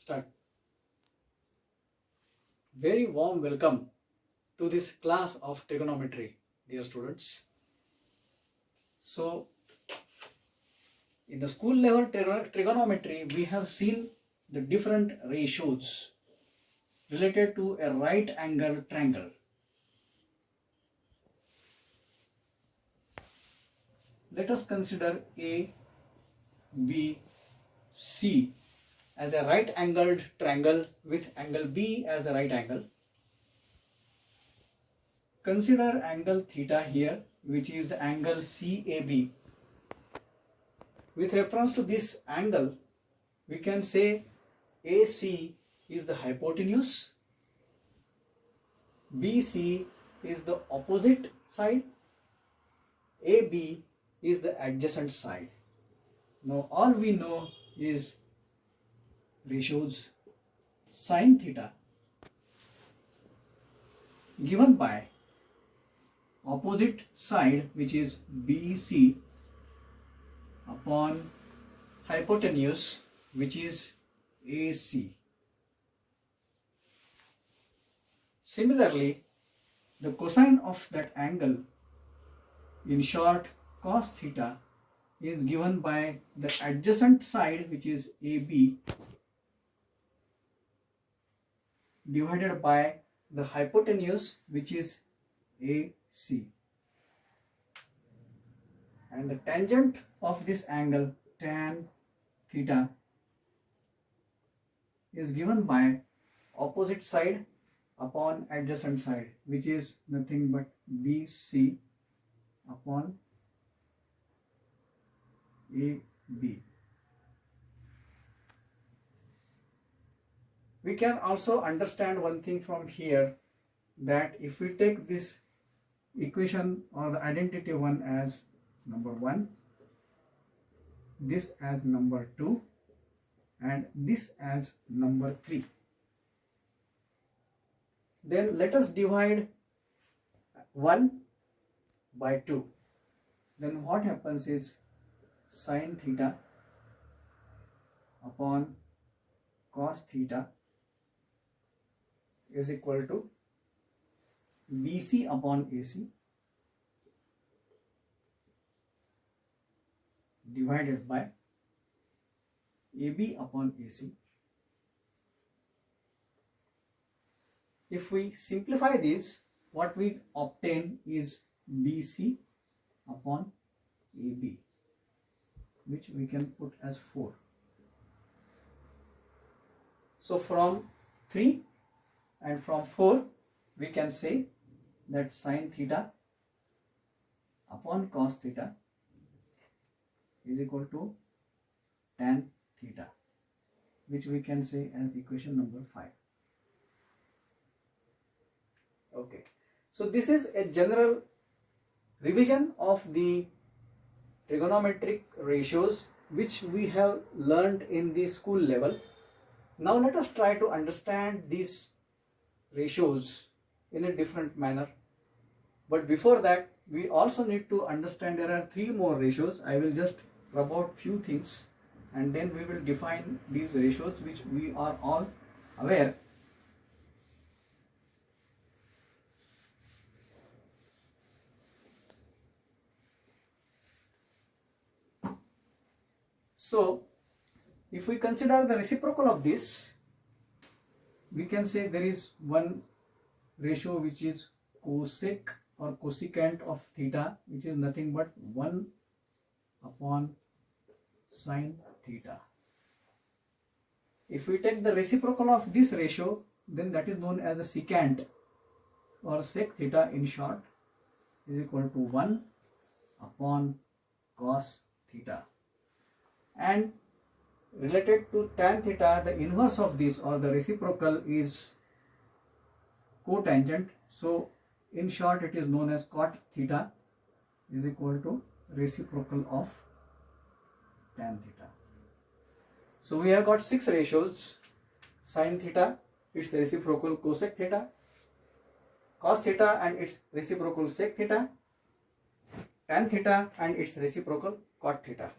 Start. Very warm welcome to this class of trigonometry, dear students. So, in the school level trigonometry, we have seen the different ratios related to a right angle triangle. Let us consider A, B, C as a right angled triangle with angle B as the right angle. Consider angle theta here, which is the angle CAB. With reference to this angle, we can say AC is the hypotenuse, BC is the opposite side, AB is the adjacent side. Now all we know is ratios sin theta given by opposite side, which is BC, upon hypotenuse, which is AC. Similarly, the cosine of that angle, in short cos theta, is given by the adjacent side, which is AB, divided by the hypotenuse, which is AC. And the tangent of this angle, tan theta, is given by opposite side upon adjacent side, which is nothing but BC upon AB. We can also understand one thing from here, that if we take this equation or the identity one as number 1, this as number 2, and this as number 3, then let us divide 1 by 2. Then what happens is sin theta upon cos theta is equal to BC upon AC divided by AB upon AC. If we simplify this, what we obtain is BC upon AB, which we can put as 4. So from 3 and from 4, we can say that sin theta upon cos theta is equal to tan theta, which we can say as equation number 5. Okay, so this is a general revision of the trigonometric ratios which we have learned in the school level. Now let us try to understand these ratios in a different manner. But before that, we also need to understand there are 3 more ratios. I will just rub out few things and then we will define these ratios, which we are all aware. So if we consider the reciprocal of this, we can say there is one ratio which is cosec or cosecant of theta, which is nothing but 1 upon sin theta. If we take the reciprocal of this ratio, then that is known as the secant or sec theta in short, is equal to 1 upon cos theta. And related to tan theta, the inverse of this or the reciprocal is cotangent. So in short, it is known as cot theta is equal to reciprocal of tan theta. So we have got 6 ratios: sin theta, its reciprocal cosec theta; cos theta and its reciprocal sec theta; tan theta and its reciprocal cot theta.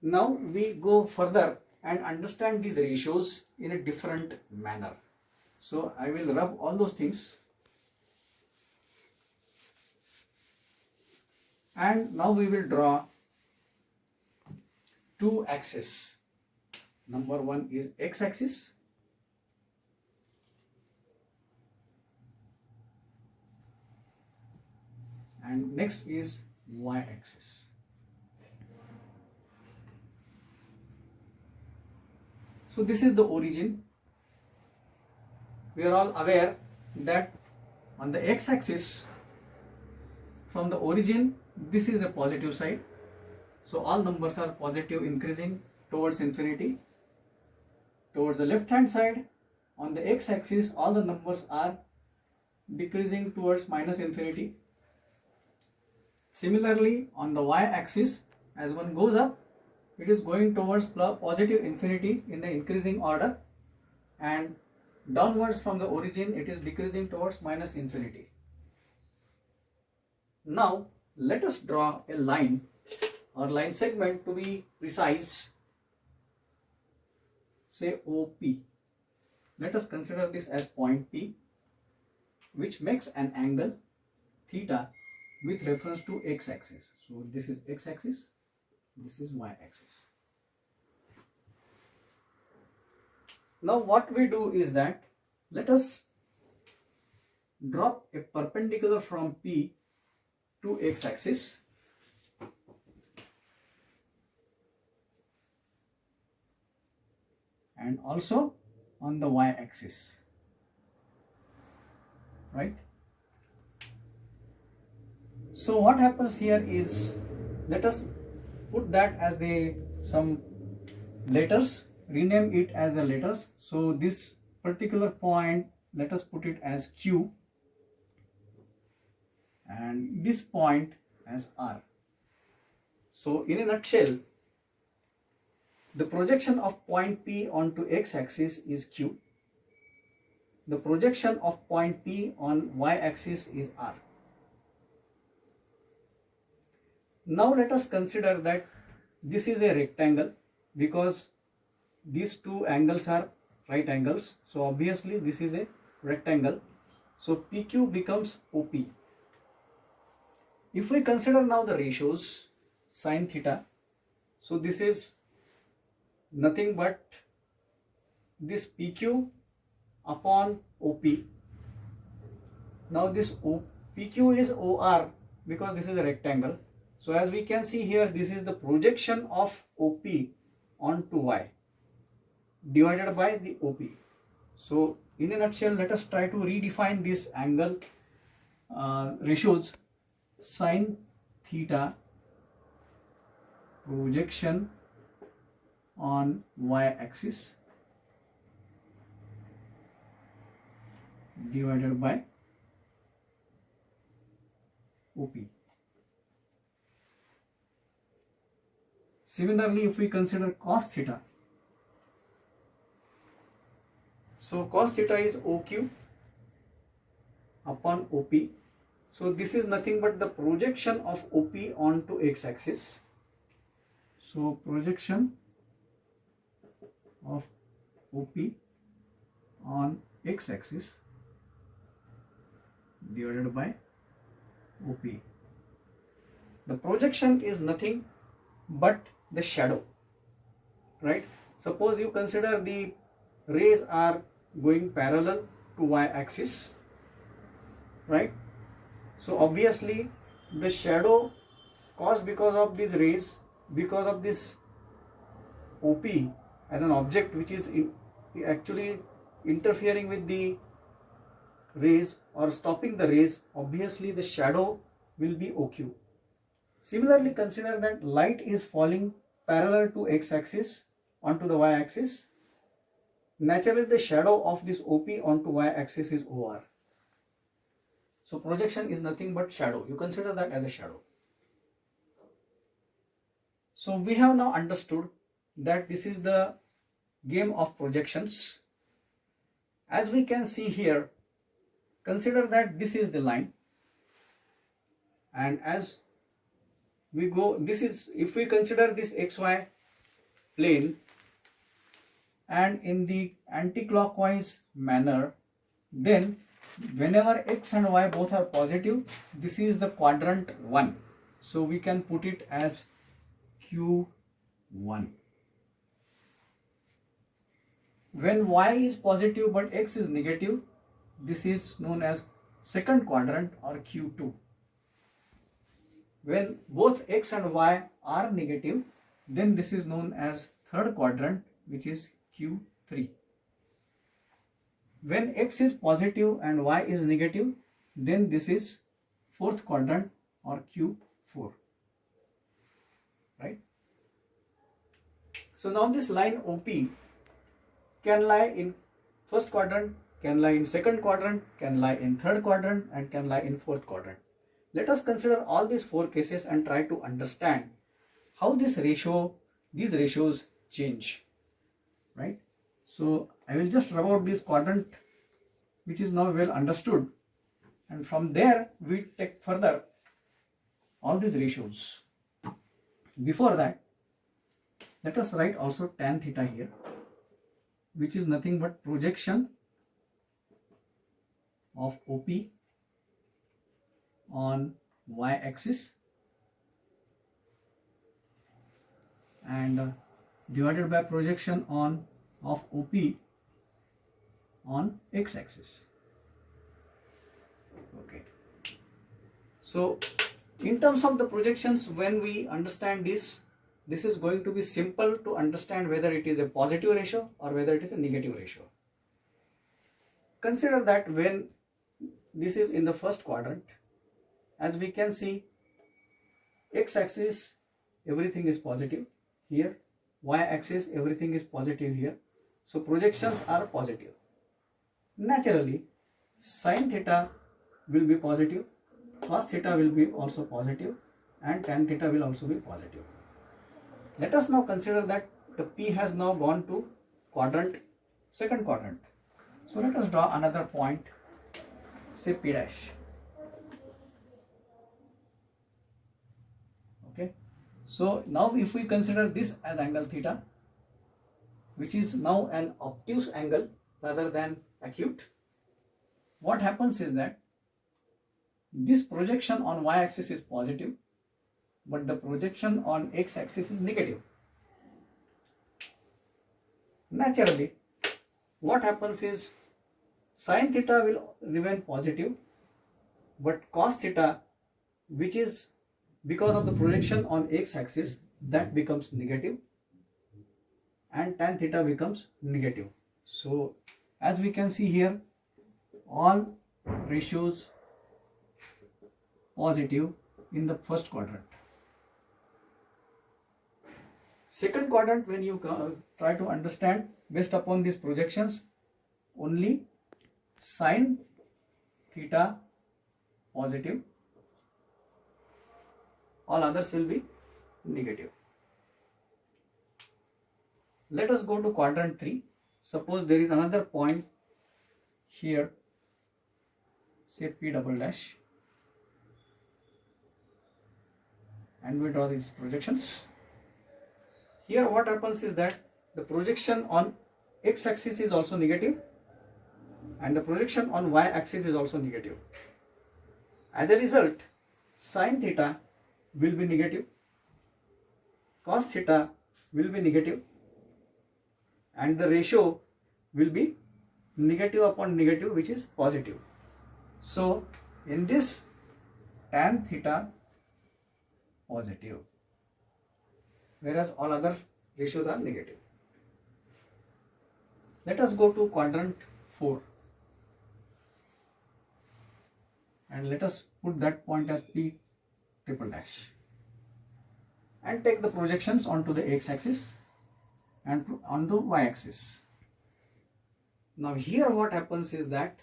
Now we go further and understand these ratios in a different manner. So I will rub all those things. And now we will draw two axes. Number one is x-axis. And next is y-axis. So this is the origin. We are all aware that on the x-axis, from the origin, this is a positive side. So all numbers are positive, increasing towards infinity. Towards the left hand side, on the x-axis, all the numbers are decreasing towards minus infinity. Similarly, on the y-axis, as one goes up, it is going towards positive infinity in the increasing order, and downwards from the origin, it is decreasing towards minus infinity. Now, let us draw a line or line segment, to be precise, say OP. Let us consider this as point P, which makes an angle theta with reference to x-axis. So this is x-axis, this is y-axis. Now what we do is that, let us drop a perpendicular from P to x-axis, and also on the y-axis, right? So what happens here is, let us put that as some letters, rename it as the letters. So this particular point, let us put it as Q, and this point as R. So in a nutshell, the projection of point P onto x-axis is Q. The projection of point P on y-axis is R. Now let us consider that this is a rectangle, because these two angles are right angles. So obviously this is a rectangle. So PQ becomes OP. If we consider now the ratios, sine theta, so this is nothing but this PQ upon OP. Now this PQ is OR, because this is a rectangle. So as we can see here, this is the projection of OP onto Y divided by the OP. So in a nutshell, let us try to redefine this angle ratios. Sine theta projection on y-axis divided by OP. Similarly, if we consider cos theta, so cos theta is OQ upon OP. So this is nothing but the projection of OP onto x-axis. So projection of OP on x-axis divided by OP. The projection is nothing but the shadow, right? Suppose you consider the rays are going parallel to y-axis, right? So obviously the shadow caused because of these rays, because of this OP as an object which is actually interfering with the rays or stopping the rays, obviously the shadow will be OQ. Similarly, consider that light is falling parallel to x-axis onto the y-axis. Naturally, the shadow of this OP onto y-axis is OR. So projection is nothing but shadow. You consider that as a shadow. So we have now understood that this is the game of projections. As we can see here, consider that this is the line, and as we go, this is, if we consider this XY plane, and in the anti-clockwise manner, then whenever x and y both are positive, this is the quadrant 1. So we can put it as Q1. When y is positive but x is negative, this is known as second quadrant or Q2. When both x and y are negative, then this is known as third quadrant, which is Q3. When x is positive and y is negative, then this is fourth quadrant or Q4. Right? So now this line OP can lie in first quadrant, can lie in second quadrant, can lie in third quadrant, and can lie in fourth quadrant. Let us consider all these four cases and try to understand how these ratios change. Right? So I will just rub out this quadrant, which is now well understood, and from there we take further all these ratios. Before that, let us write also tan theta here, which is nothing but projection of OP on y-axis and divided by projection of OP on x-axis. Okay. So in terms of the projections, when we understand this is going to be simple to understand whether it is a positive ratio or whether it is a negative ratio. Consider that when this is in the first quadrant, as we can see, x-axis everything is positive here, y-axis everything is positive here. So projections are positive. Naturally, sin theta will be positive, cos theta will be also positive, and tan theta will also be positive. Let us now consider that the P has now gone to second quadrant. So let us draw another point, say P dash. Okay. So now if we consider this as angle theta, which is now an obtuse angle rather than acute, what happens is that this projection on y-axis is positive, but the projection on x-axis is negative. Naturally, what happens is sin theta will remain positive, but cos theta, which is because of the projection on x-axis, that becomes negative, and tan theta becomes negative. So as we can see here, all ratios positive in the first quadrant. Second quadrant, when you try to understand based upon these projections, only sin theta positive, all others will be negative. Let us go to quadrant 3. Suppose there is another point here, say P double dash, and we draw these projections. Here what happens is that the projection on x-axis is also negative and the projection on y-axis is also negative. As a result, sin theta will be negative, cos theta will be negative, and the ratio will be negative upon negative, which is positive. So in this, tan theta positive, whereas all other ratios are negative. Let us go to quadrant 4 and let us put that point as P triple dash and take the projections onto the x-axis and onto y-axis. Now here what happens is that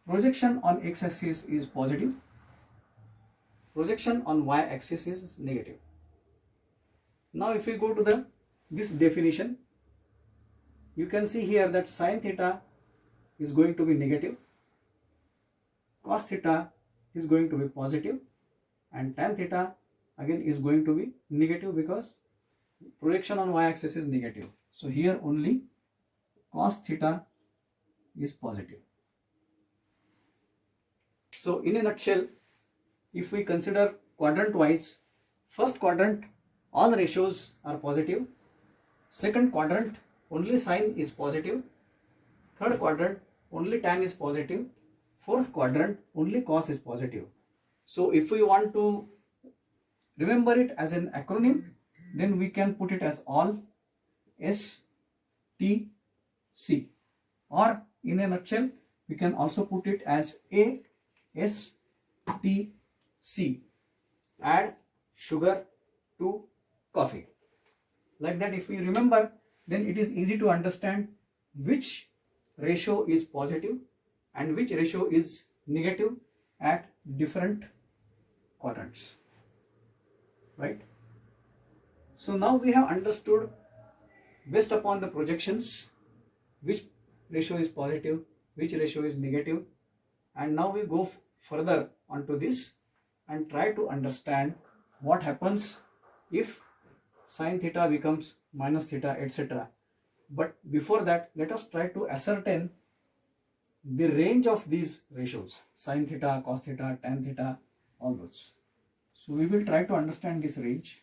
projection on x-axis is positive, projection on y-axis is negative. Now if we go to this definition, you can see here that sin theta is going to be negative, cos theta is going to be positive, and tan theta again is going to be negative because projection on y-axis is negative. So here only cos theta is positive. So in a nutshell, if we consider quadrant wise, first quadrant all ratios are positive, second quadrant only sine is positive, third quadrant only tan is positive, fourth quadrant only cos is positive. So if we want to remember it as an acronym, then we can put it as all S T C, or in a nutshell we can also put it as A S T C, add sugar to coffee. Like that, if we remember, then it is easy to understand which ratio is positive and which ratio is negative at different quadrants, right? So now we have understood, based upon the projections, which ratio is positive, which ratio is negative, and now we go further onto this and try to understand what happens if sine theta becomes minus theta, etc. But before that, let us try to ascertain the range of these ratios, sine theta, cos theta, tan theta, all those. So we will try to understand this range.